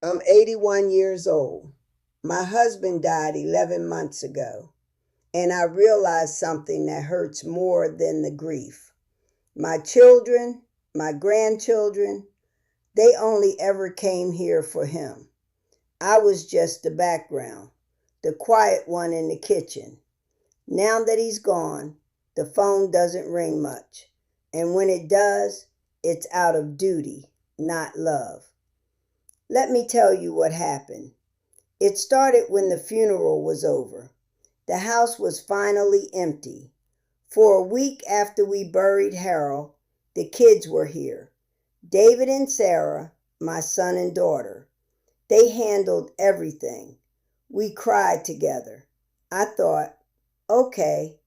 I'm 81 years old. My husband died 11 months ago, and I realized something that hurts more than the grief. My children, my grandchildren, they only ever came here for him. I was just the background, the quiet one in the kitchen. Now that he's gone, the phone doesn't ring much, and when it does, it's out of duty, not love. Let me tell you what happened. It started when the funeral was over. The house was finally empty. For a week after we buried Harold, the kids were here. David and Sarah, my son and daughter. They handled everything. We cried together. I thought, okay,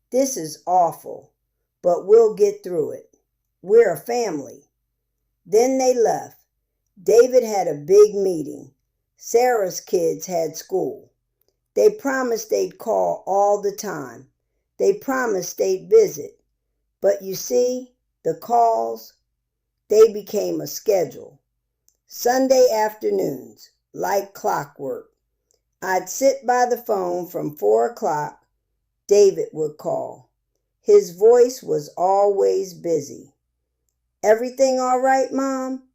this is awful, but we'll get through it. We're a family. Then they left. David had a big meeting. Sarah's kids had school. They promised they'd call all the time. They promised they'd visit. But you see, the calls, they became a schedule. Sunday afternoons, like clockwork. I'd sit by the phone from 4 o'clock. David would call. His voice was always busy. Everything all right, Mom?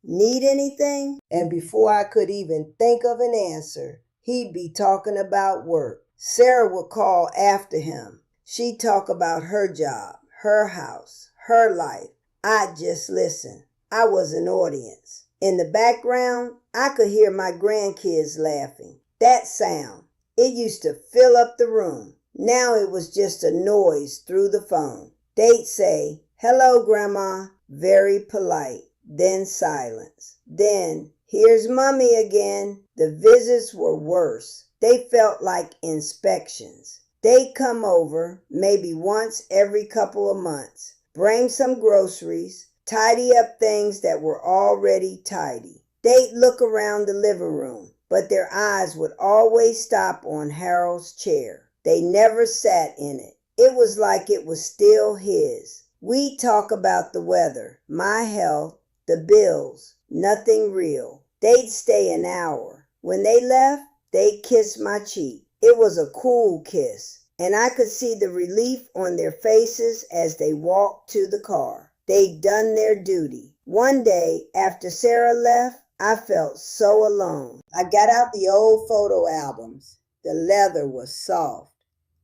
Need anything? And before I could even think of an answer, he'd be talking about work. Sarah would call after him. She'd talk about her job, her house, her life. I'd just listen. I was an audience. In the background, I could hear my grandkids laughing. That sound, it used to fill up the room. Now it was just a noise through the phone. They'd say, "Hello, Grandma," very polite. Then silence. Then, "Here's Mommy again." The visits were worse. They felt like inspections. They'd come over maybe once every couple of months, bring some groceries, tidy up things that were already tidy. They'd look around the living room, but their eyes would always stop on Harold's chair. They never sat in it. It was like it was still his. We'd talk about the weather, my health, the bills, nothing real. They'd stay an hour. When they left, they'd kiss my cheek. It was a cool kiss, and I could see the relief on their faces as they walked to the car. They'd done their duty. One day, after Sarah left, I felt so alone. I got out the old photo albums. The leather was soft.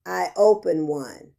I opened one.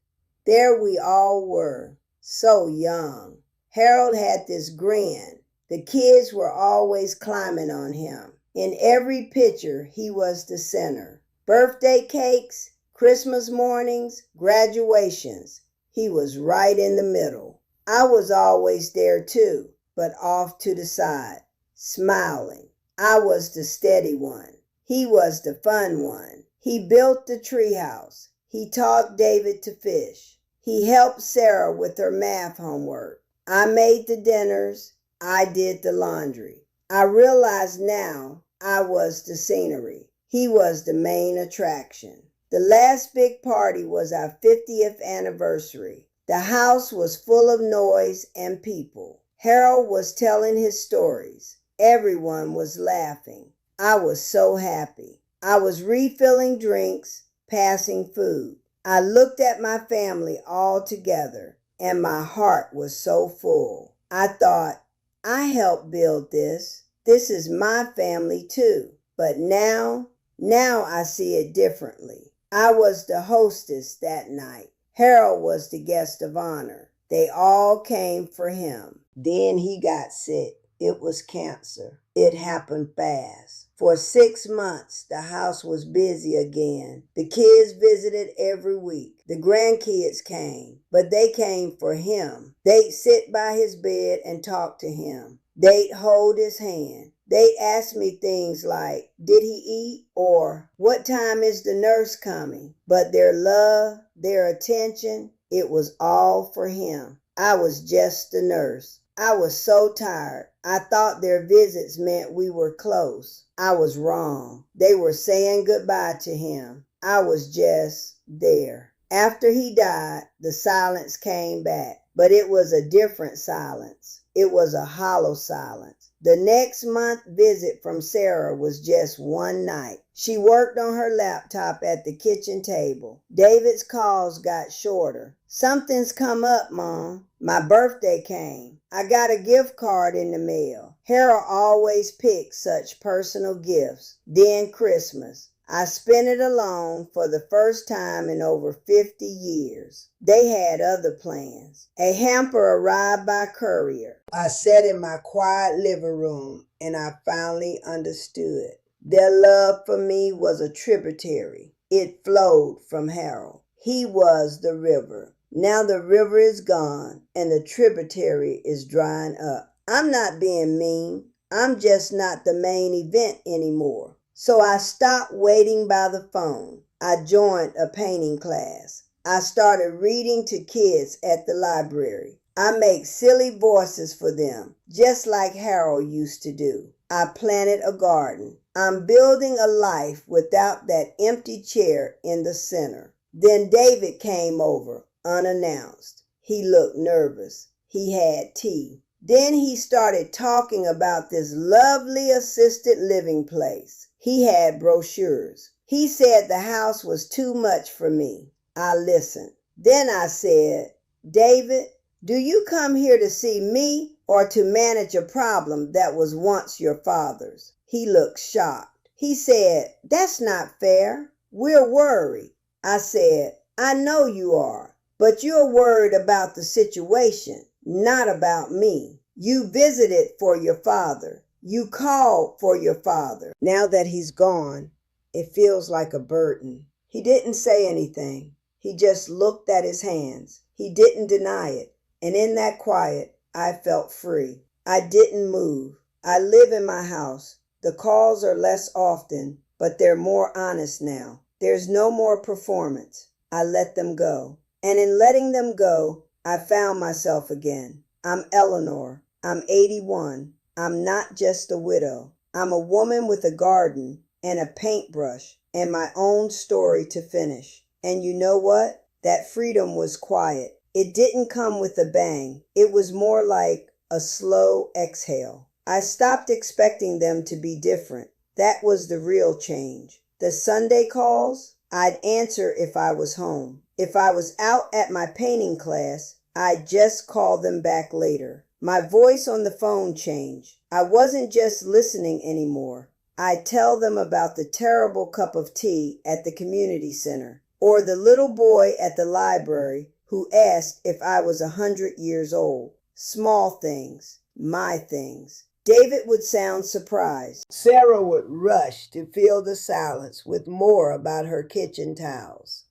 There we all were, so young. Harold had this grin. The kids were always climbing on him. In every picture, he was the center. Birthday cakes, Christmas mornings, graduations. He was right in the middle. I was always there too, but off to the side, smiling. I was the steady one. He was the fun one. He built the treehouse. He taught David to fish. He helped Sarah with her math homework. I made the dinners. I did the laundry. I realize now I was the scenery. He was the main attraction. The last big party was our 50th anniversary. The house was full of noise and people. Harold was telling his stories. Everyone was laughing. I was so happy. I was refilling drinks, passing food. I looked at my family all together, and my heart was so full. I thought, I helped build this. This is my family too. But now I see it differently. I was the hostess that night. Harold was the guest of honor. They all came for him. Then he got sick. It was cancer. It happened fast. For 6 months, the house was busy again. The kids visited every week. The grandkids came, but they came for him. They'd sit by his bed and talk to him. They'd hold his hand. They'd ask me things like, did he eat? Or what time is the nurse coming? But their love, their attention, it was all for him. I was just the nurse. I was so tired. I thought their visits meant we were close. I was wrong. They were saying goodbye to him. I was just there. After he died, the silence came back, but it was a different silence. It was a hollow silence. The next month visit from Sarah was just one night. She worked on her laptop at the kitchen table. David's calls got shorter. Something's come up, Mom. My birthday came. I got a gift card in the mail. Harold always picks such personal gifts. Then Christmas. I spent it alone for the first time in over 50 years. They had other plans. A hamper arrived by courier. I sat in my quiet living room and I finally understood. Their love for me was a tributary. It flowed from Harold. He was the river. Now the river is gone and the tributary is drying up. I'm not being mean. I'm just not the main event anymore. So I stopped waiting by the phone. I joined a painting class. I started reading to kids at the library. I make silly voices for them, just like Harold used to do. I planted a garden. I'm building a life without that empty chair in the center. Then David came over, unannounced. He looked nervous. He had tea. Then he started talking about this lovely assisted living place. He had brochures. He said the house was too much for me. I listened. Then I said, David, do you come here to see me or to manage a problem that was once your father's? He looked shocked. He said, that's not fair. We're worried. I said, I know you are, but you're worried about the situation, not about me. You visited for your father. You called for your father. Now that he's gone, it feels like a burden. He didn't say anything. He just looked at his hands. He didn't deny it. And in that quiet, I felt free. I didn't move. I live in my house. The calls are less often, but they're more honest now. There's no more performance. I let them go. And in letting them go, I found myself again. I'm Eleanor. I'm 81. I'm not just a widow. I'm a woman with a garden and a paintbrush and my own story to finish. And you know what? That freedom was quiet. It didn't come with a bang. It was more like a slow exhale. I stopped expecting them to be different. That was the real change. The Sunday calls, I'd answer if I was home. If I was out at my painting class, I'd just call them back later. My voice on the phone changed. I wasn't just listening anymore. I'd tell them about the terrible cup of tea at the community center, or the little boy at the library who asked if I was 100 years old. Small things, my things. David would sound surprised. Sarah would rush to fill the silence with more about her kitchen towels.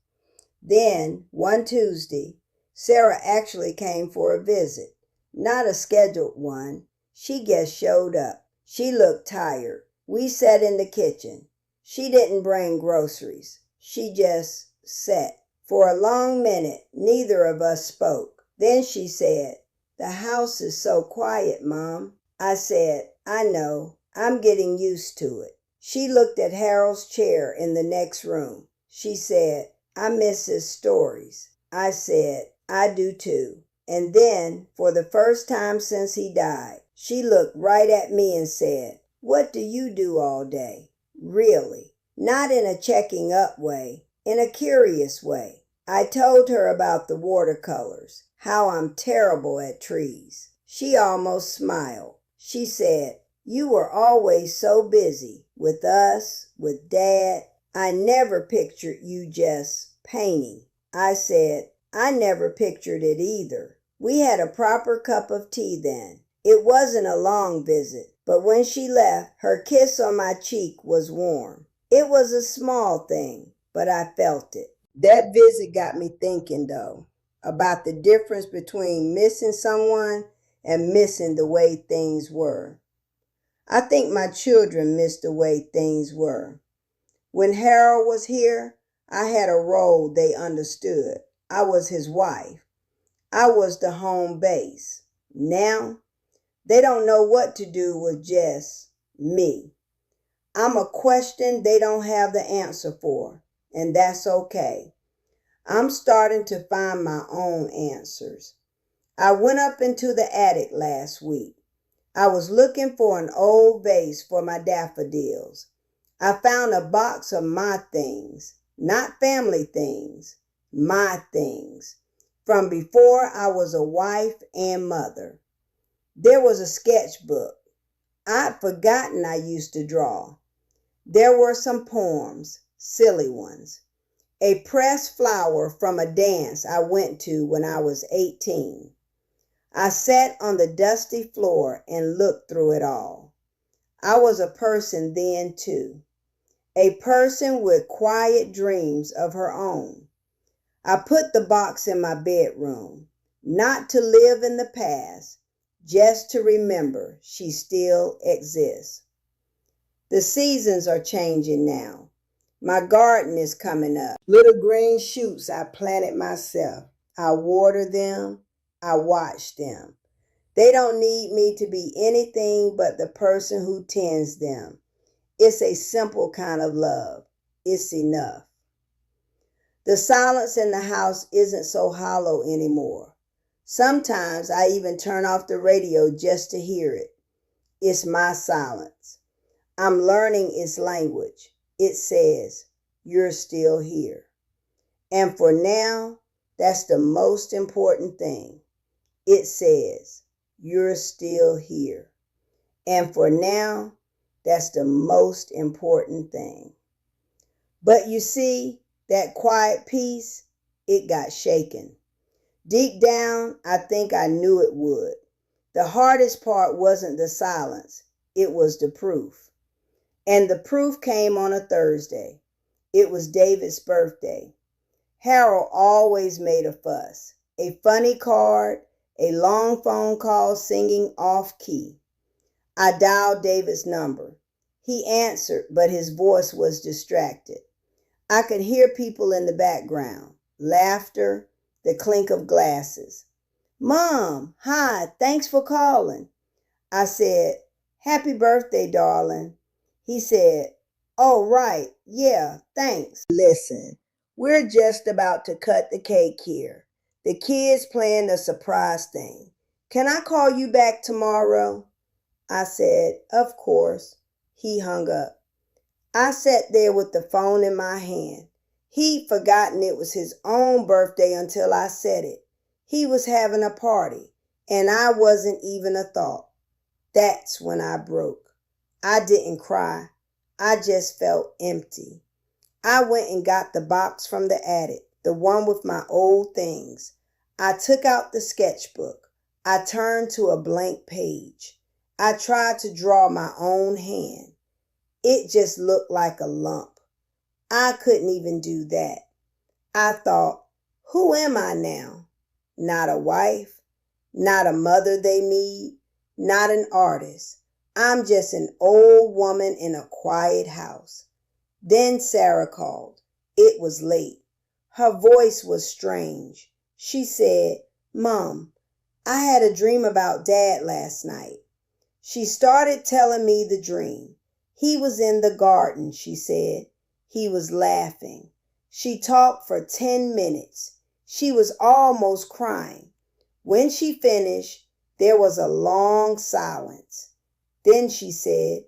Then, one Tuesday, Sarah actually came for a visit. Not a scheduled one. She just showed up. She looked tired. We sat in the kitchen. She didn't bring groceries. She just sat. For a long minute, neither of us spoke. Then she said, "The house is so quiet, Mom." I said, "I know. I'm getting used to it." She looked at Harold's chair in the next room. She said, "I miss his stories." I said, "I do too." And then, for the first time since he died, she looked right at me and said, "What do you do all day?" Really. Not in a checking up way, in a curious way. I told her about the watercolors, how I'm terrible at trees. She almost smiled. She said, "You were always so busy, with us, with Dad. I never pictured you just painting." I said, "I never pictured it either." We had a proper cup of tea then. It wasn't a long visit, but when she left, her kiss on my cheek was warm. It was a small thing, but I felt it. That visit got me thinking, though, about the difference between missing someone and missing the way things were. I think my children missed the way things were. When Harold was here, I had a role they understood. I was his wife. I was the home base. Now, they don't know what to do with just me. I'm a question they don't have the answer for, and that's okay. I'm starting to find my own answers. I went up into the attic last week. I was looking for an old vase for my daffodils. I found a box of my things, not family things, my things, from before I was a wife and mother. There was a sketchbook. I'd forgotten I used to draw. There were some poems, silly ones. A pressed flower from a dance I went to when I was 18. I sat on the dusty floor and looked through it all. I was a person then too, a person with quiet dreams of her own. I put the box in my bedroom, not to live in the past, just to remember she still exists. The seasons are changing now. My garden is coming up. Little green shoots I planted myself. I water them. I watch them. They don't need me to be anything but the person who tends them. It's a simple kind of love. It's enough. The silence in the house isn't so hollow anymore. Sometimes I even turn off the radio just to hear it. It's my silence. I'm learning its language. It says, "You're still here." And for now, that's the most important thing. It says, "You're still here." And for now, that's the most important thing. But you see, that quiet peace, it got shaken. Deep down, I think I knew it would. The hardest part wasn't the silence, it was the proof. And the proof came on a Thursday. It was David's birthday. Harold always made a fuss. A funny card, a long phone call singing off key. I dialed David's number. He answered, but his voice was distracted. I could hear people in the background, laughter, the clink of glasses. "Mom, hi, thanks for calling." I said, "Happy birthday, darling." He said, "Oh, right, yeah, thanks. Listen, we're just about to cut the cake here. The kids planned a surprise thing. Can I call you back tomorrow?" I said, "Of course." He hung up. I sat there with the phone in my hand. He'd forgotten it was his own birthday until I said it. He was having a party, and I wasn't even a thought. That's when I broke. I didn't cry. I just felt empty. I went and got the box from the attic, the one with my old things. I took out the sketchbook. I turned to a blank page. I tried to draw my own hand. It just looked like a lump. I couldn't even do that. I thought, who am I now? Not a wife, not a mother they need, not an artist. I'm just an old woman in a quiet house. Then Sarah called. It was late. Her voice was strange. She said, "Mom, I had a dream about Dad last night." She started telling me the dream. He was in the garden, she said. He was laughing. She talked for 10 minutes. She was almost crying. When she finished, there was a long silence. Then she said,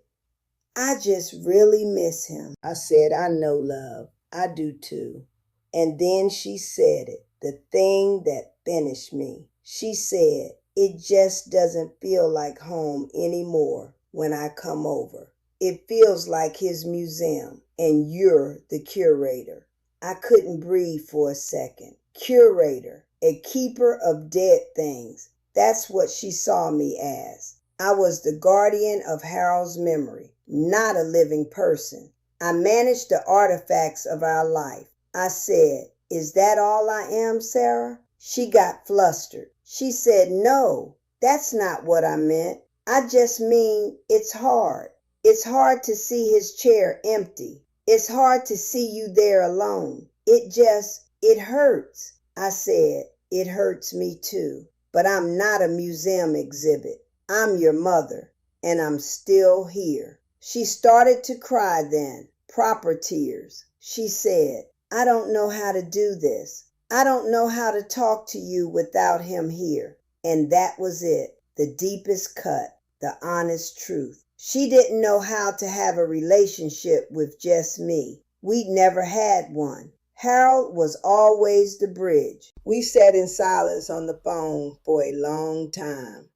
"I just really miss him." I said, "I know, love. I do too." And then she said it, the thing that finished me. She said, "It just doesn't feel like home anymore when I come over. It feels like his museum, and you're the curator." I couldn't breathe for a second. Curator, a keeper of dead things. That's what she saw me as. I was the guardian of Harold's memory, not a living person. I managed the artifacts of our life. I said, "Is that all I am, Sarah?" She got flustered. She said, "No, that's not what I meant. I just mean it's hard. It's hard to see his chair empty. It's hard to see you there alone. It hurts." I said, "It hurts me too. But I'm not a museum exhibit. I'm your mother, and I'm still here." She started to cry then, proper tears. She said, "I don't know how to do this. I don't know how to talk to you without him here." And that was it, the deepest cut, the honest truth. She didn't know how to have a relationship with just me. We'd never had one. Harold was always the bridge. We sat in silence on the phone for a long time.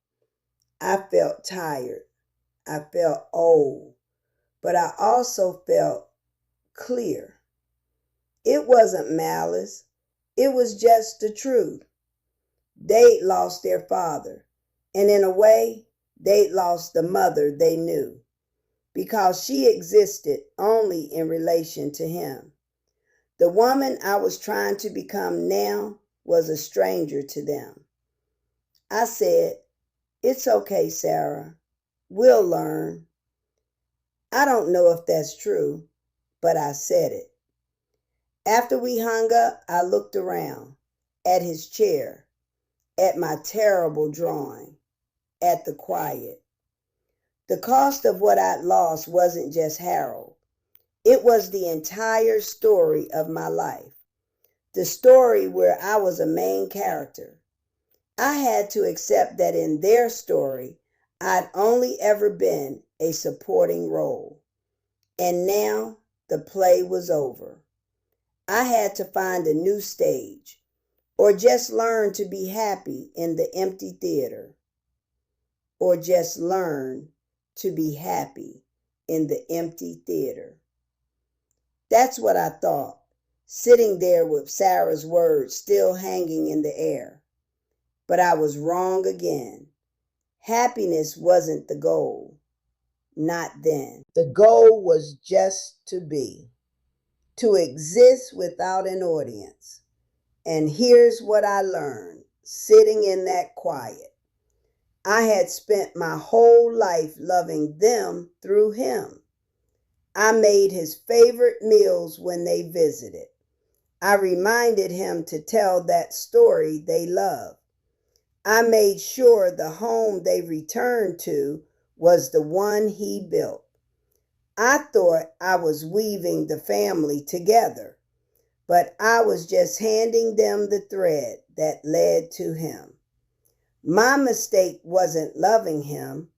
I felt tired. I felt old. But I also felt clear. It wasn't malice. It was just the truth. They'd lost their father. And in a way, they'd lost the mother they knew, because she existed only in relation to him. The woman I was trying to become now was a stranger to them. I said, "It's okay, Sarah. We'll learn." I don't know if that's true, but I said it. After we hung up, I looked around, at his chair, at my terrible drawing, at the quiet. The cost of what I'd lost wasn't just Harold. It was the entire story of my life. The story where I was a main character. I had to accept that in their story, I'd only ever been a supporting role. And now the play was over. I had to find a new stage, or just learn to be happy in the empty theater, or just learn to be happy in the empty theater. That's what I thought, sitting there with Sarah's words still hanging in the air. But I was wrong again. Happiness wasn't the goal. Not then. The goal was just to be, to exist without an audience. And here's what I learned, sitting in that quiet. I had spent my whole life loving them through him. I made his favorite meals when they visited. I reminded him to tell that story they loved. I made sure the home they returned to was the one he built. I thought I was weaving the family together, but I was just handing them the thread that led to him. My mistake wasn't loving him.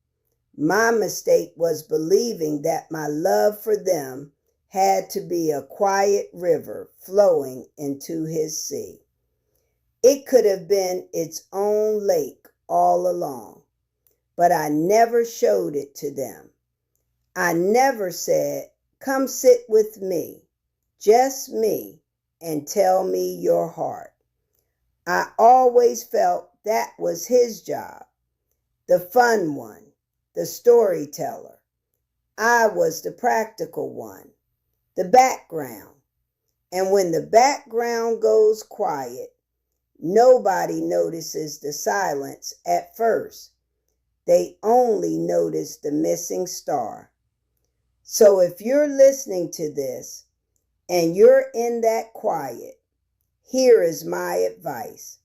My mistake was believing that my love for them had to be a quiet river flowing into his sea. It could have been its own lake all along, but I never showed it to them. I never said, "Come sit with me, just me, and tell me your heart." I always felt that was his job, the fun one, the storyteller. I was the practical one, the background. And when the background goes quiet, nobody notices the silence at first. They only notice the missing star. So if you're listening to this and you're in that quiet, here is my advice.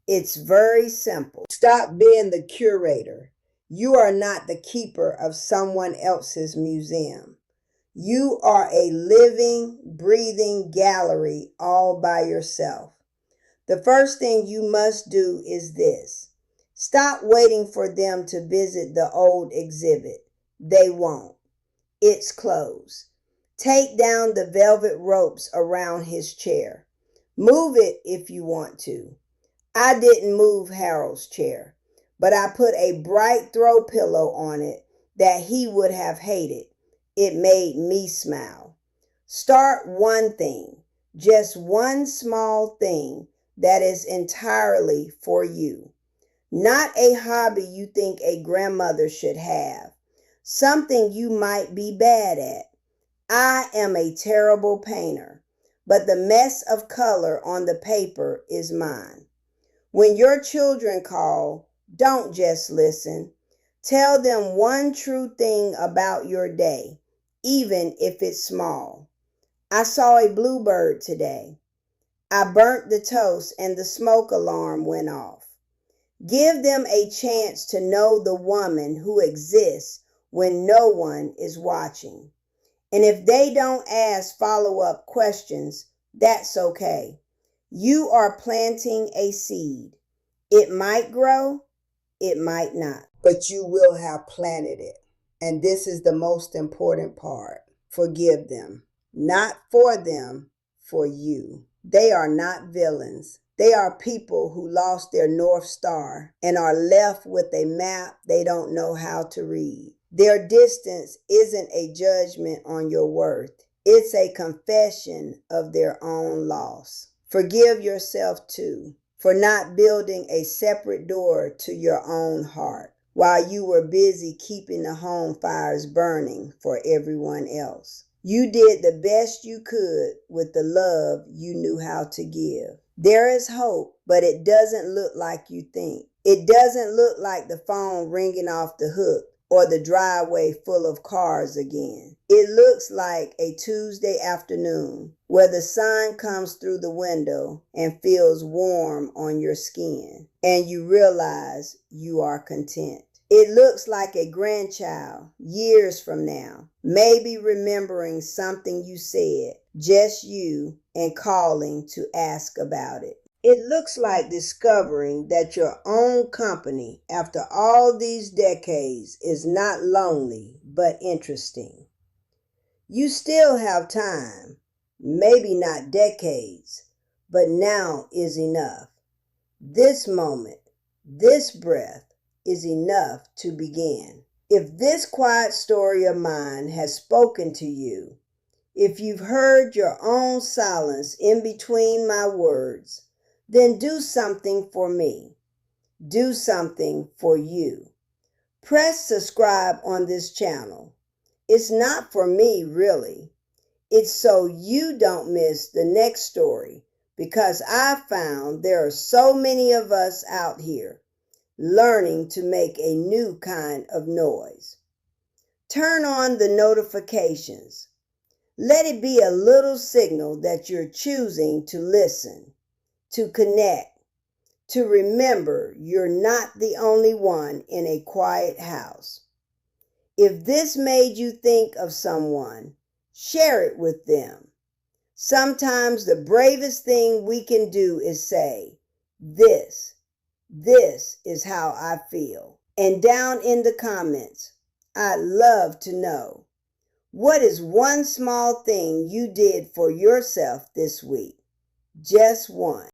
It's very simple. Stop being the curator. You are not the keeper of someone else's museum. You are a living, breathing gallery all by yourself. The first thing you must do is this. Stop waiting for them to visit the old exhibit. They won't. It's closed. Take down the velvet ropes around his chair. Move it if you want to. I didn't move Harold's chair, but I put a bright throw pillow on it that he would have hated. It made me smile. Start one thing, just one small thing that is entirely for you. Not a hobby you think a grandmother should have. Something you might be bad at. I am a terrible painter, but the mess of color on the paper is mine. When your children call, don't just listen. Tell them one true thing about your day, even if it's small. I saw a bluebird today. I burnt the toast and the smoke alarm went off. Give them a chance to know the woman who exists when no one is watching. And if they don't ask follow-up questions, that's okay. You are planting a seed. It might grow, it might not. but you will have planted it. And this is the most important part. Forgive them. Not for them, for you. They are not villains. They are people who lost their North Star and are left with a map they don't know how to read. Their distance isn't a judgment on your worth. It's a confession of their own loss. Forgive yourself too for not building a separate door to your own heart while you were busy keeping the home fires burning for everyone else. You did the best you could with the love you knew how to give. There is hope, but it doesn't look like you think. It doesn't look like the phone ringing off the hook or the driveway full of cars again. It looks like a Tuesday afternoon where the sun comes through the window and feels warm on your skin, and you realize you are content. It looks like a grandchild years from now, maybe remembering something you said, just you, and calling to ask about it. It looks like discovering that your own company after all these decades is not lonely, but interesting. You still have time, maybe not decades, but now is enough. This moment, this breath is enough to begin. If this quiet story of mine has spoken to you, if you've heard your own silence in between my words, then do something for me. Do something for you. Press subscribe on this channel. It's not for me, really. It's so you don't miss the next story, because I found there are so many of us out here learning to make a new kind of noise. Turn on the notifications. Let it be a little signal that you're choosing to listen, to connect, to remember you're not the only one in a quiet house. If this made you think of someone, share it with them. Sometimes the bravest thing we can do is say, this is how I feel. And down in the comments, I'd love to know, what is one small thing you did for yourself this week? Just one.